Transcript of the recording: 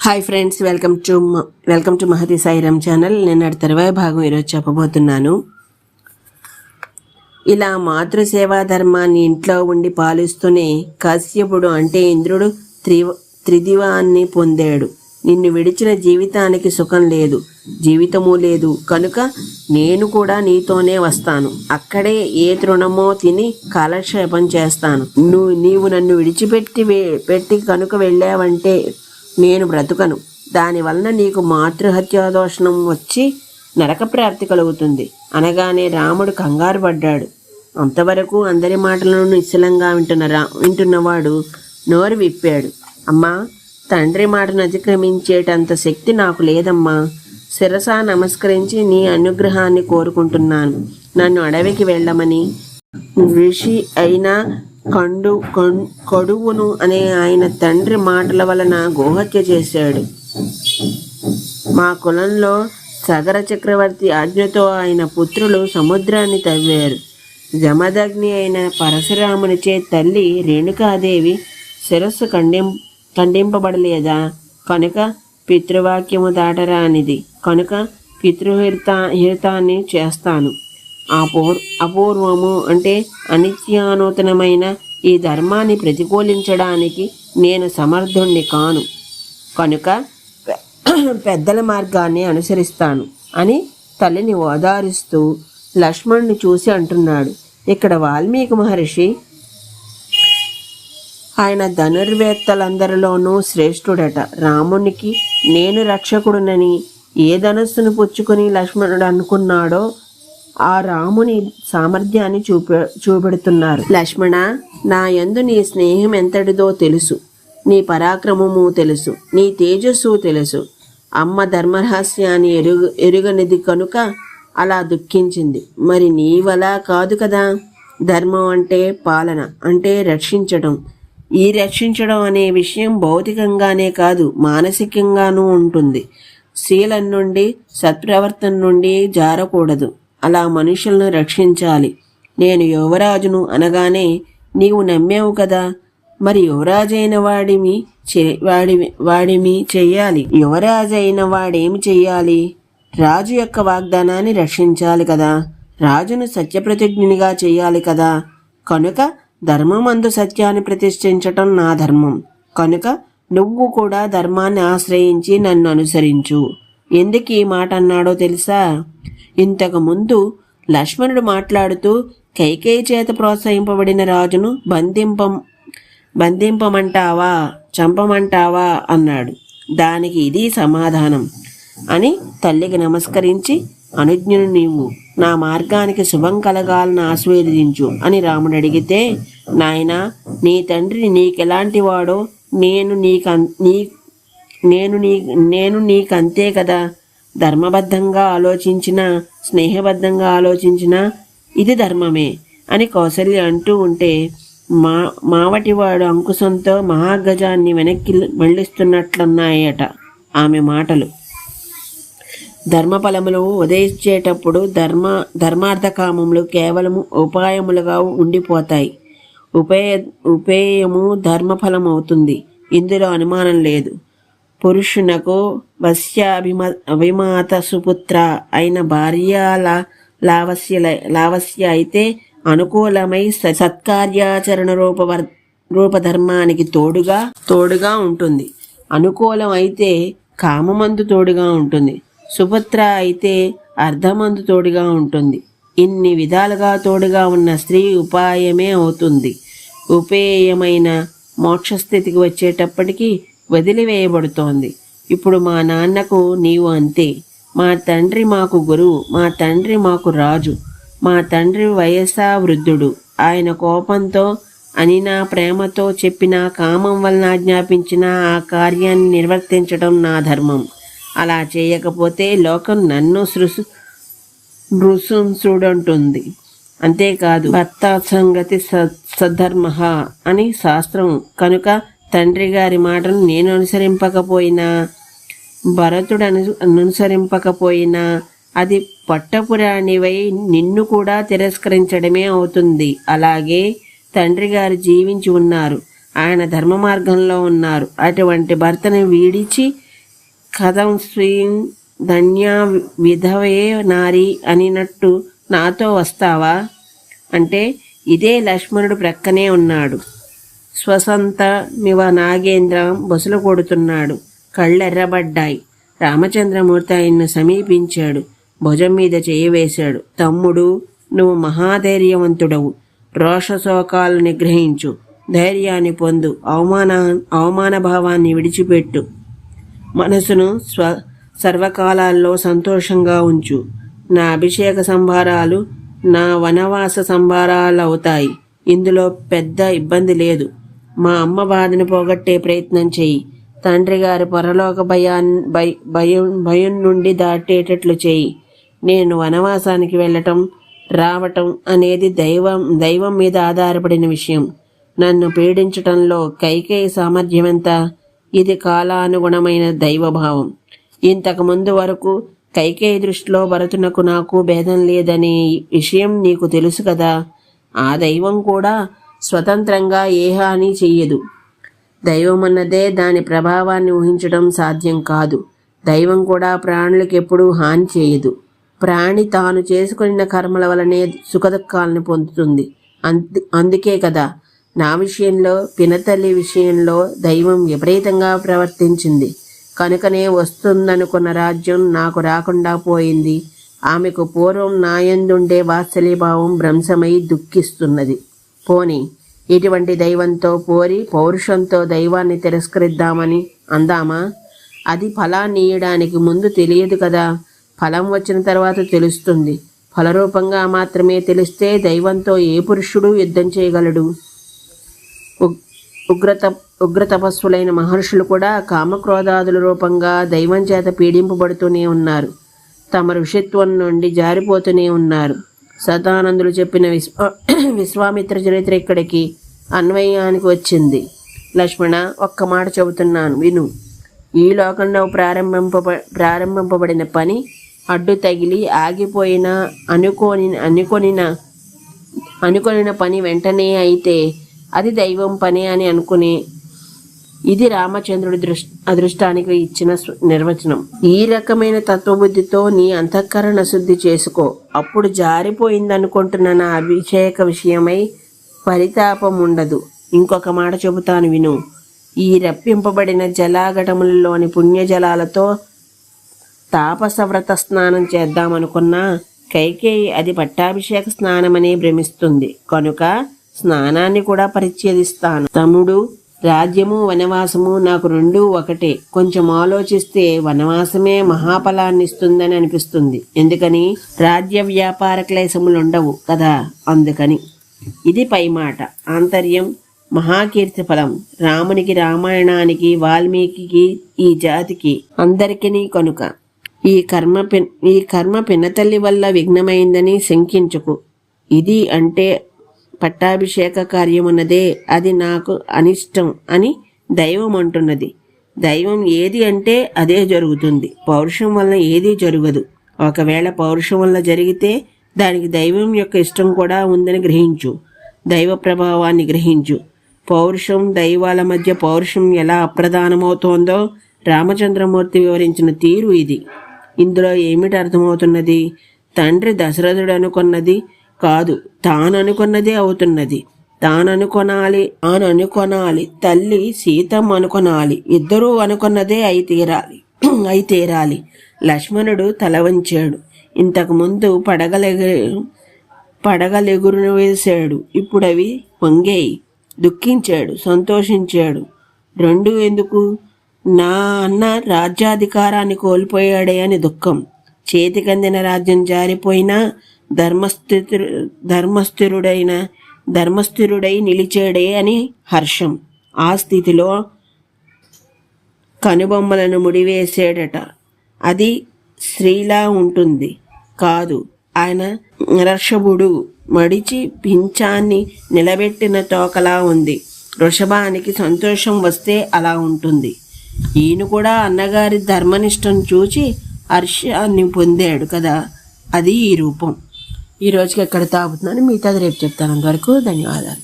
Hi friends, welcome to Mahathi Sairam channel. నేను తర్వాయి భాగం ఈరోజు చెప్పబోతున్నాను. ఇలా మాతృసేవా ధర్మాన్ని ఇంట్లో ఉండి పాలిస్తూనే కశ్యపుడు అంటే ఇంద్రుడు త్రిదివాన్ని పొందాడు. నిన్ను విడిచిన జీవితానికి సుఖం లేదు, జీవితము లేదు, కనుక నేను కూడా నీతోనే వస్తాను. అక్కడే ఏ తృణమో తిని కాలక్షేపం చేస్తాను. నీవు నన్ను విడిచిపెట్టి కనుక వెళ్ళావంటే నేను బ్రతుకను. దానివలన నీకు మాతృహత్యాదోషణం వచ్చి నరక ప్రాప్తి కలుగుతుంది అనగానే రాముడు కంగారు పడ్డాడు. అంతవరకు అందరి మాటలను నిశ్చలంగా వింటున్నవాడు నోరు విప్పాడు. అమ్మా, తండ్రి మాటను అతిక్రమించేటంత శక్తి నాకు లేదమ్మా. శిరసా నమస్కరించి నీ అనుగ్రహాన్ని కోరుకుంటున్నాను. నన్ను అడవికి వెళ్ళమని ఋషి అయినా కడువును అనే ఆయన తండ్రి మాటల వలన గోహత్య చేశాడు. మా కులంలో సగర చక్రవర్తి ఆజ్ఞతో ఆయన పుత్రులు సముద్రాన్ని తవ్వారు. జమదగ్ని అయిన పరశురామునిచే తల్లి రేణుకాదేవి శిరస్సు ఖండింపబడలేదా? కనుక పితృవాక్యము దాటరానిది. కనుక పితృహితాన్ని చేస్తాను. అపూర్వము అంటే అనిత్యానూతనమైన ఈ ధర్మాన్ని ప్రతికూలించడానికి నేను సమర్థుణ్ణి కాను. కనుక పెద్దల మార్గాన్ని అనుసరిస్తాను అని తల్లిని ఓదారుస్తూ లక్ష్మణుని చూసి అంటున్నాడు. ఇక్కడ వాల్మీకి మహర్షి ఆయన ధనుర్వేత్తలందరిలోనూ శ్రేష్ఠుడట. రామునికి నేను రక్షకుడునని ఏ ధనస్సును పుచ్చుకుని లక్ష్మణుడు అనుకున్నాడో ఆ రాముని సామర్థ్యాన్ని చూపెడుతున్నారు. లక్ష్మణ, నా యందు నీ స్నేహం ఎంతటిదో తెలుసు, నీ పరాక్రమము తెలుసు, నీ తేజస్సు తెలుసు. అమ్మ ధర్మరహస్యాన్ని ఎరుగనిది కనుక అలా దుఃఖించింది. మరి నీవలా కాదు కదా. ధర్మం అంటే పాలన, అంటే రక్షించడం. ఈ రక్షించడం అనే విషయం భౌతికంగానే కాదు, మానసికంగానూ ఉంటుంది. శీలం నుండి, సత్ప్రవర్తన నుండి జారకూడదు. అలా మనుషులను రక్షించాలి. నేను యువరాజును అనగానే నీవు నమ్మావు కదా. మరి యువరాజైన వాడిమి చెయ్యాలి. యువరాజైన వాడేమి చెయ్యాలి? రాజు యొక్క వాగ్దానాన్ని రక్షించాలి కదా. రాజును సత్యప్రతిజ్ఞునిగా చెయ్యాలి కదా. కనుక ధర్మమందు సత్యాన్ని ప్రతిష్ఠించటం నా ధర్మం. కనుక నువ్వు కూడా ధర్మాన్ని ఆశ్రయించి నన్ను అనుసరించు. ఎందుకు ఈ మాట అన్నాడో తెలుసా? ఇంతకుముందు లక్ష్మణుడు మాట్లాడుతూ కైకేయి చేత ప్రోత్సహింపబడిన రాజును బంధింపమంటావా, చంపమంటావా అన్నాడు. దానికి ఇది సమాధానం అని తల్లికి నమస్కరించి, అనుజ్ఞను నీవు నా మార్గానికి శుభం కలగాలని ఆశీర్వదించు అని రాముడు అడిగితే, నాయనా, నీ తండ్రి నీకెలాంటి వాడో నేను నీకంతే కదా. ధర్మబద్ధంగా ఆలోచించిన, స్నేహబద్ధంగా ఆలోచించిన ఇది ధర్మమే అని కౌసల్య అంటూ ఉంటే మావటివాడు అంకుశంతో మహాగజాన్ని వెనక్కి మళ్ళిస్తున్నట్లున్నాయట ఆమె మాటలు. ధర్మఫలములు ఉదయించేటప్పుడు ధర్మార్థకామములు కేవలము ఉపాయములుగా ఉండిపోతాయి. ఉపేయము ధర్మఫలం అవుతుంది. ఇందులో అనుమానం లేదు. పురుషునకు అభిమాత సుపుత్ర అయిన భార్య లావస్య అయితే అనుకూలమై సత్కార్యాచరణ రూపధర్మానికి తోడుగా ఉంటుంది. అనుకూలం అయితే కామమందు తోడుగా ఉంటుంది. సుపుత్ర అయితే అర్ధమందు తోడుగా ఉంటుంది. ఇన్ని విధాలుగా తోడుగా ఉన్న స్త్రీ ఉపాయమే అవుతుంది. ఉపేయమైన మోక్షస్థితికి వచ్చేటప్పటికి వదిలివేయబడుతోంది. ఇప్పుడు మా నాన్నకు నీవు అంతే. మా తండ్రి మాకు గురువు, మా తండ్రి మాకు రాజు. మా తండ్రి వయసా వృద్ధుడు. ఆయన కోపంతో అనినా ప్రేమతో చెప్పిన, కామం వలన ఆజ్ఞాపించిన ఆ కార్యాన్ని నిర్వర్తించడం నా ధర్మం. అలా చేయకపోతే లోకం నన్ను నృశంసుడంటుంది. అంతేకాదు, భర్త సంగతి సద్ధర్మ అని శాస్త్రం. కనుక తండ్రి గారి మాటను నేను అనుసరింపకపోయినా, భరతుడు అనుసరింపకపోయినా అది పట్టపురాణివై నిన్ను కూడా తిరస్కరించడమే అవుతుంది. అలాగే తండ్రి గారు జీవించి ఉన్నారు, ఆయన ధర్మ మార్గంలో ఉన్నారు. అటువంటి భర్తను వీడిచి కథం స్వీం ధన్యా విధవే నారి అనినట్టు నాతో వస్తావా అంటే ఇదే లక్ష్మణుడు ప్రక్కనే ఉన్నాడు. స్వసంత మివ నాగేంద్ర బొసలు కొడుతున్నాడు. కళ్ళెర్రబడ్డాయి. రామచంద్రమూర్తి ఆయన్ను సమీపించాడు. భుజం మీద చేయి వేశాడు. తమ్ముడు, నువ్వు మహాధైర్యవంతుడవు. రోషశోకాలు నిగ్రహించు. ధైర్యాన్ని పొందు. అవమానభావాన్ని విడిచిపెట్టు. మనసును సర్వకాలాల్లో సంతోషంగా ఉంచు. నా అభిషేక సంభారాలు నా వనవాస సంభారాలు అవుతాయి. ఇందులో పెద్ద ఇబ్బంది లేదు. మా అమ్మ బాధను పోగొట్టే ప్రయత్నం చెయ్యి. తండ్రి గారి పరలోక భయం నుండి దాటేటట్లు చేయి. నేను వనవాసానికి వెళ్ళటం రావటం అనేది దైవం మీద ఆధారపడిన విషయం. నన్ను పీడించటంలో కైకేయి సామర్థ్యం ఎంత? ఇది కాలానుగుణమైన దైవభావం. ఇంతకుముందు వరకు కైకేయి దృష్టిలో భరతునకు నాకు భేదం లేదనే విషయం నీకు తెలుసు కదా. ఆ దైవం కూడా స్వతంత్రంగా ఏ హాని చెయ్యదు. దైవం అన్నదే దాని ప్రభావాన్ని ఊహించడం సాధ్యం కాదు. దైవం కూడా ప్రాణులకు ఎప్పుడూ హాని చేయదు. ప్రాణి తాను చేసుకున్న కర్మల వలనే సుఖదుఖాలను పొందుతుంది. అందుకే కదా నా విషయంలో, పినతల్లి విషయంలో దైవం విపరీతంగా ప్రవర్తించింది. కనుకనే వస్తుందనుకున్న రాజ్యం నాకు రాకుండా పోయింది. ఆమెకు పూర్వం నాయందుండే వాత్సల్యభావం భ్రంశమై దుఃఖిస్తున్నది. పోని ఇటువంటి దైవంతో పోరి పౌరుషంతో దైవాన్ని తిరస్కరిద్దామని అందామా? అది ఫలాన్ని ఇయ్యడానికి ముందు తెలియదు కదా. ఫలం వచ్చిన తర్వాత తెలుస్తుంది. ఫలరూపంగా మాత్రమే తెలిస్తే దైవంతో ఏ పురుషుడు యుద్ధం చేయగలడు? ఉగ్ర తపస్సులైన మహర్షులు కూడా కామక్రోధాదుల రూపంగా దైవం చేత పీడింపబడుతూనే ఉన్నారు. తమ ఋషిత్వం నుండి జారిపోతూనే ఉన్నారు. సదానందులు చెప్పిన విశ్వామిత్ర చరిత్ర ఇక్కడికి అన్వయానికి వచ్చింది. లక్ష్మణ, ఒక్క మాట చెబుతున్నాను విను. ఈ లోకంలో ప్రారంభింపబడిన పని అడ్డు తగిలి ఆగిపోయిన అనుకొనిన పని వెంటనే అయితే అది దైవం పని అని అనుకుని ఇది రామచంద్రుడి అదృష్టానికి ఇచ్చిన నిర్వచనం. ఈ రకమైన తత్వబుద్ధితో నీ అంతఃకరణ శుద్ధి చేసుకో. అప్పుడు జారిపోయిందనుకుంటున్న నా అభిషేక విషయమై పరితాపం ఉండదు. ఇంకొక మాట చెబుతాను విను. ఈ రప్పింపబడిన జలాఘటములలోని పుణ్యజలాలతో తాపసవ్రత స్నానం చేద్దామనుకున్నా కైకేయి అది పట్టాభిషేక స్నానమనే భ్రమిస్తుంది. కనుక స్నానాన్ని కూడా పరిచ్ఛేదిస్తాను. తమ్ముడు, రాజ్యము వనవాసము నాకు రెండూ ఒకటే. కొంచెం ఆలోచిస్తే వనవాసమే మహాఫలాన్ని ఇస్తుందని అనిపిస్తుంది. ఎందుకని? రాజ్య వ్యాపార క్లేశములుండవు కదా, అందుకని. ఇది పై మాట. ఆంతర్యం మహాకీర్తి ఫలం. రామునికి, రామాయణానికి, వాల్మీకి, ఈ జాతికి, అందరికీ కనుక ఈ కర్మ పినతల్లి వల్ల విఘ్నమైందని శంకించుకు. ఇది అంటే పట్టాభిషేక కార్యమున్నదే అది నాకు అనిష్టం అని దైవం అంటున్నది. దైవం ఏది అంటే అదే జరుగుతుంది. పౌరుషం వల్ల ఏదీ జరగదు. ఒకవేళ పౌరుషం వల్ల జరిగితే దానికి దైవం యొక్క ఇష్టం కూడా ఉందని గ్రహించు. దైవ ప్రభావాన్ని గ్రహించు. పౌరుషం, దైవాల మధ్య పౌరుషం ఎలా అప్రధానమవుతోందో రామచంద్రమూర్తి వివరించిన తీరు ఇది. ఇందులో ఏమిటి అర్థమవుతున్నది? తండ్రి దశరథుడు అనుకున్నది కాదు, తాను అనుకున్నదే అవుతున్నది. తాను అనుకొనాలి, తల్లి సీతమ్మ అనుకొనాలి. ఇద్దరూ అనుకున్నదే అయి తీరాలి. లక్ష్మణుడు తల వంచాడు. ఇంతకుముందు పడగలెగురు వేశాడు. ఇప్పుడు అవి వంగేయి. దుఃఖించాడు, సంతోషించాడు. రెండూ ఎందుకు? నా అన్న రాజ్యాధికారాన్ని కోల్పోయాడే అని దుఃఖం. చేతికందిన రాజ్యం జారిపోయినా ధర్మస్థిరుడై నిలిచాడే అని హర్షం. ఆ స్థితిలో కనుబొమ్మలను ముడివేసాడట. అది స్త్రీలా ఉంటుంది కాదు. ఆయన నరషభుడు మడిచి పింఛాన్ని నిలబెట్టిన తోకలా ఉంది. వృషభానికి సంతోషం వస్తే అలా ఉంటుంది. ఈయన కూడా అన్నగారి ధర్మనిష్టం చూచి హర్షాన్ని పొందాడు కదా, అది ఈ రూపం. ఈ రోజుకి ఎక్కడ తాగుతున్నాను, మిగతాది రేపు చెప్తాను. అంతవరకు ధన్యవాదాలు.